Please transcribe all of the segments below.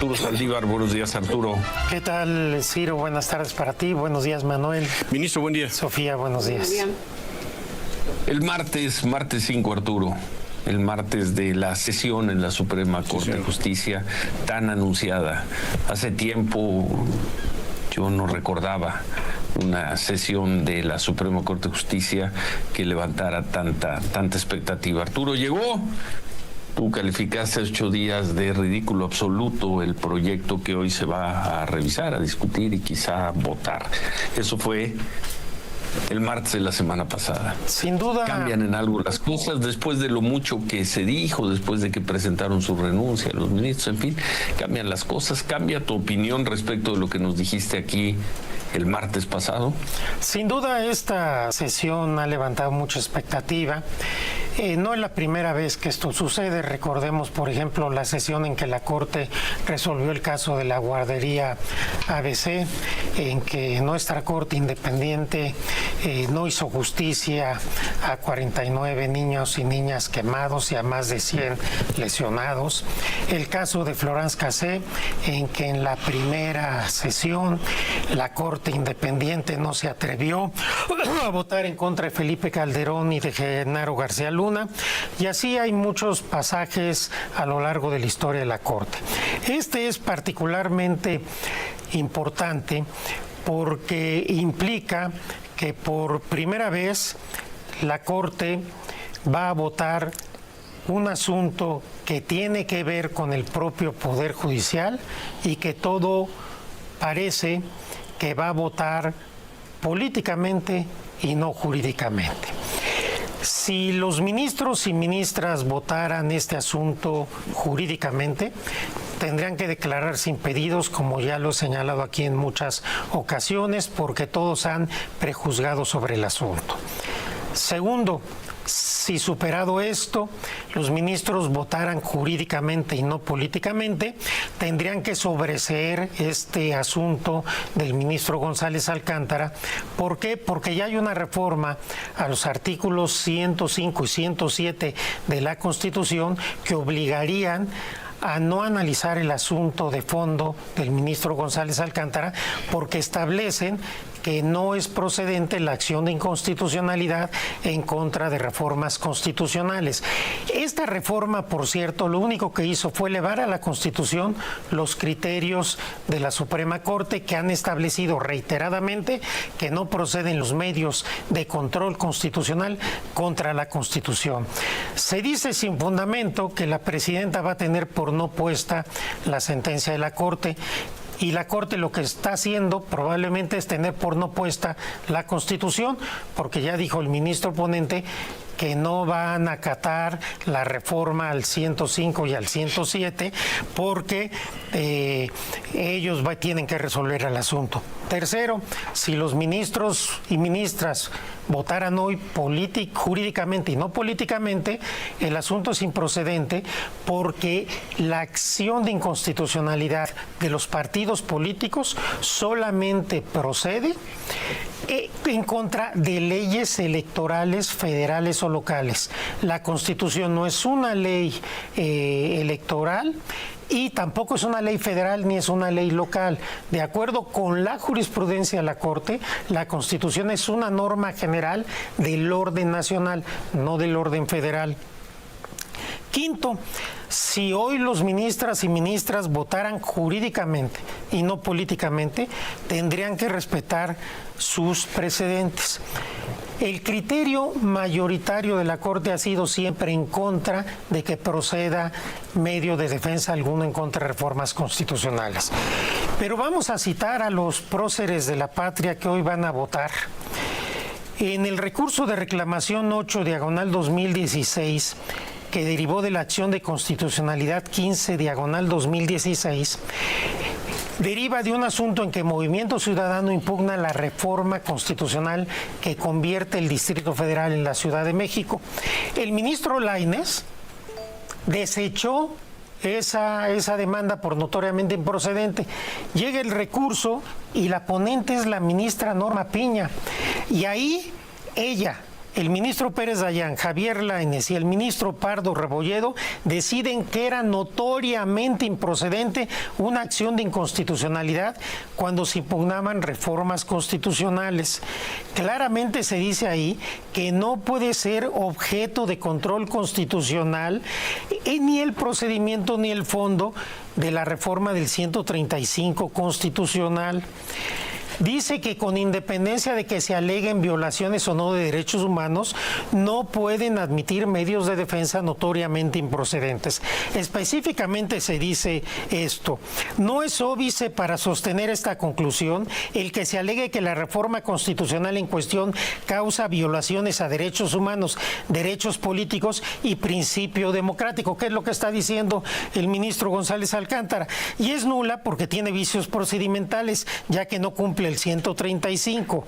Arturo Saldívar, buenos días, Arturo. ¿Qué tal, Ciro? Buenas tardes para ti. Buenos días, Manuel. Ministro, buen día. Sofía, buenos días. El martes 5, Arturo, el martes de la sesión en la Suprema Corte de Justicia, tan anunciada. Hace tiempo yo no recordaba una sesión de la Suprema Corte de Justicia que levantara tanta expectativa. Arturo, llegó. Tú calificaste 8 días de ridículo absoluto el proyecto que hoy se va a revisar, a discutir y quizá votar. Eso fue el martes de la semana pasada. Sin duda. ¿Cambian en algo las cosas después de lo mucho que se dijo, después de que presentaron su renuncia los ministros? En fin, cambian las cosas. ¿Cambia tu opinión respecto de lo que nos dijiste aquí el martes pasado? Sin duda, esta sesión ha levantado mucha expectativa. No es la primera vez que esto sucede. Recordemos, por ejemplo, la sesión en que la Corte resolvió el caso de la guardería ABC, en que nuestra Corte Independiente no hizo justicia a 49 niños y niñas quemados y a más de 100 lesionados. El caso de Florence Cassé, en que en la primera sesión la Corte Independiente no se atrevió a votar en contra de Felipe Calderón y de Genaro García Luna. Y así hay muchos pasajes a lo largo de la historia de la Corte. Este es particularmente importante porque implica que por primera vez la Corte va a votar un asunto que tiene que ver con el propio Poder Judicial y que todo parece que va a votar políticamente y no jurídicamente. Si los ministros y ministras votaran este asunto jurídicamente, tendrían que declararse impedidos, como ya lo he señalado aquí en muchas ocasiones, porque todos han prejuzgado sobre el asunto. Segundo, si superado esto, los ministros votaran jurídicamente y no políticamente, tendrían que sobreseer este asunto del ministro González Alcántara. ¿Por qué? Porque ya hay una reforma a los artículos 105 y 107 de la Constitución que obligarían a no analizar el asunto de fondo del ministro González Alcántara, porque establecen que no es procedente la acción de inconstitucionalidad en contra de reformas constitucionales. Esta reforma, por cierto, lo único que hizo fue elevar a la Constitución los criterios de la Suprema Corte, que han establecido reiteradamente que no proceden los medios de control constitucional contra la Constitución. Se dice sin fundamento que la presidenta va a tener por no puesta la sentencia de la Corte. Y la Corte lo que está haciendo probablemente es tener por no puesta la Constitución, porque ya dijo el ministro ponente que no van a acatar la reforma al 105 y al 107 porque ellos tienen que resolver el asunto. Tercero, si los ministros y ministras votaran hoy jurídicamente y no políticamente, el asunto es improcedente porque la acción de inconstitucionalidad de los partidos políticos solamente procede en contra de leyes electorales federales o locales. La Constitución no es una ley electoral y tampoco es una ley federal ni es una ley local. De acuerdo con la jurisprudencia de la Corte, la Constitución es una norma general del orden nacional, no del orden federal. Quinto, si hoy los ministras y ministras votaran jurídicamente y no políticamente, tendrían que respetar sus precedentes. El criterio mayoritario de la Corte ha sido siempre en contra de que proceda medio de defensa alguno en contra de reformas constitucionales. Pero vamos a citar a los próceres de la patria que hoy van a votar. En el recurso de reclamación 8/2016, que derivó de la acción de constitucionalidad 15/2016, deriva de un asunto en que Movimiento Ciudadano impugna la reforma constitucional que convierte el Distrito Federal en la Ciudad de México. El ministro Lainez desechó esa demanda por notoriamente improcedente. Llega el recurso y la ponente es la ministra Norma Piña. Y ahí ella, el ministro Pérez Dayán, Javier Lainez y el ministro Pardo Rebolledo deciden que era notoriamente improcedente una acción de inconstitucionalidad cuando se impugnaban reformas constitucionales. Claramente se dice ahí que no puede ser objeto de control constitucional ni el procedimiento ni el fondo de la reforma del 135 constitucional. Dice que con independencia de que se aleguen violaciones o no de derechos humanos, no pueden admitir medios de defensa notoriamente improcedentes. Específicamente se dice esto: no es óbice para sostener esta conclusión el que se alegue que la reforma constitucional en cuestión causa violaciones a derechos humanos, derechos políticos y principio democrático, que es lo que está diciendo el ministro González Alcántara, y es nula porque tiene vicios procedimentales, ya que no cumple el 135.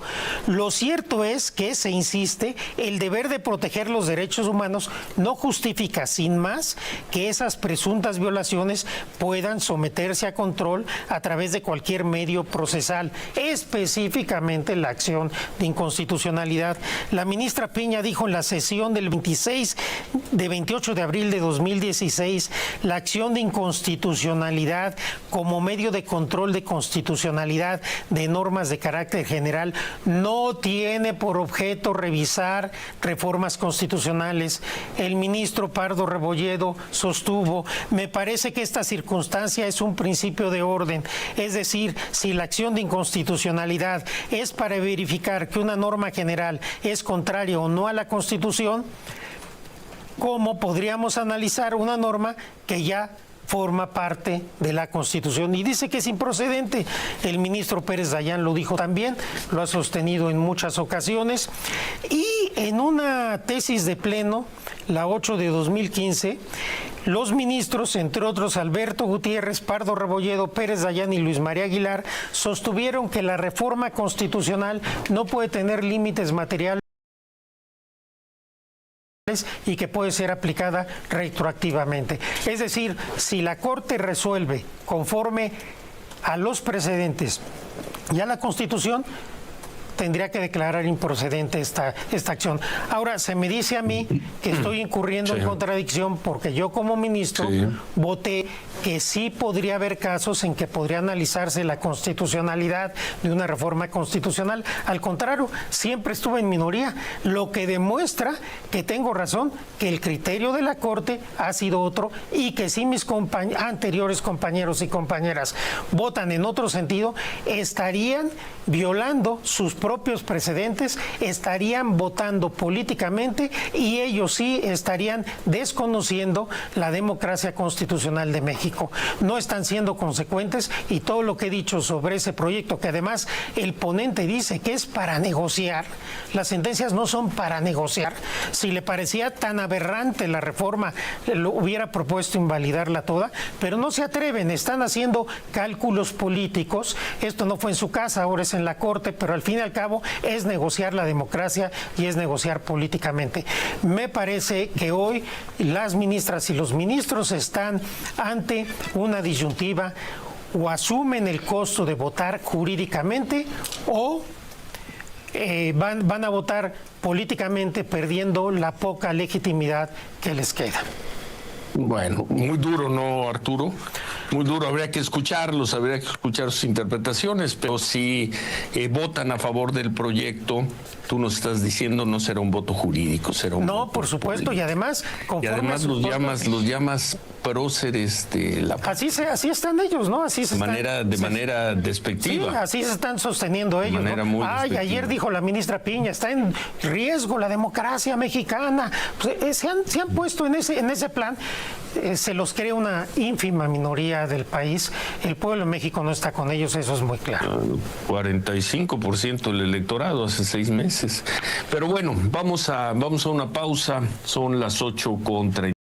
Lo cierto es que, se insiste, el deber de proteger los derechos humanos no justifica, sin más, que esas presuntas violaciones puedan someterse a control a través de cualquier medio procesal, específicamente la acción de inconstitucionalidad. La ministra Piña dijo en la sesión del 28 de abril de 2016, la acción de inconstitucionalidad como medio de control de constitucionalidad de normas de carácter general no tiene por objeto revisar reformas constitucionales. El ministro Pardo Rebolledo sostuvo: me parece que esta circunstancia es un principio de orden, es decir, si la acción de inconstitucionalidad es para verificar que una norma general es contraria o no a la Constitución, ¿cómo podríamos analizar una norma que ya forma parte de la Constitución? Y dice que es improcedente. El ministro Pérez Dayán lo dijo también, lo ha sostenido en muchas ocasiones, y en una tesis de pleno, la 8 de 2015, los ministros, entre otros Alberto Gutiérrez, Pardo Rebolledo, Pérez Dayán y Luis María Aguilar, sostuvieron que la reforma constitucional no puede tener límites materiales y que puede ser aplicada retroactivamente. Es decir, si la Corte resuelve conforme a los precedentes y a la Constitución, tendría que declarar improcedente esta acción. Ahora, se me dice a mí que estoy incurriendo en contradicción porque yo como ministro voté que sí podría haber casos en que podría analizarse la constitucionalidad de una reforma constitucional. Al contrario, siempre estuve en minoría, lo que demuestra que tengo razón, que el criterio de la Corte ha sido otro y que si mis anteriores compañeros y compañeras votan en otro sentido, estarían violando sus propios precedentes, estarían votando políticamente y ellos sí estarían desconociendo la democracia constitucional de México. No están siendo consecuentes y todo lo que he dicho sobre ese proyecto, que además el ponente dice que es para negociar, las sentencias no son para negociar. Si le parecía tan aberrante la reforma, lo hubiera propuesto invalidarla toda, pero no se atreven, están haciendo cálculos políticos. Esto no fue en su casa, ahora es en la Corte, pero al fin y al cabo es negociar la democracia y es negociar políticamente. Me parece que hoy las ministras y los ministros están ante una disyuntiva: o asumen el costo de votar jurídicamente o van a votar políticamente, perdiendo la poca legitimidad que les queda. Bueno, muy duro, ¿no, Arturo? Muy duro, habría que escucharlos, habría que escuchar sus interpretaciones, pero si votan a favor del proyecto, tú nos estás diciendo no será un voto jurídico, será un voto por supuesto, político. Y además los llamas próceres de la... Así están ellos, ¿no? Así se de manera despectiva. Sí, así se están sosteniendo ellos. De manera muy despectiva. Ayer dijo la ministra Piña, está en riesgo la democracia mexicana. Pues, se han puesto en ese plan. Se los cree una ínfima minoría del país. El pueblo de México no está con ellos, eso es muy claro. 45% del electorado hace 6 meses. Pero bueno, vamos a una pausa. Son las 8:30.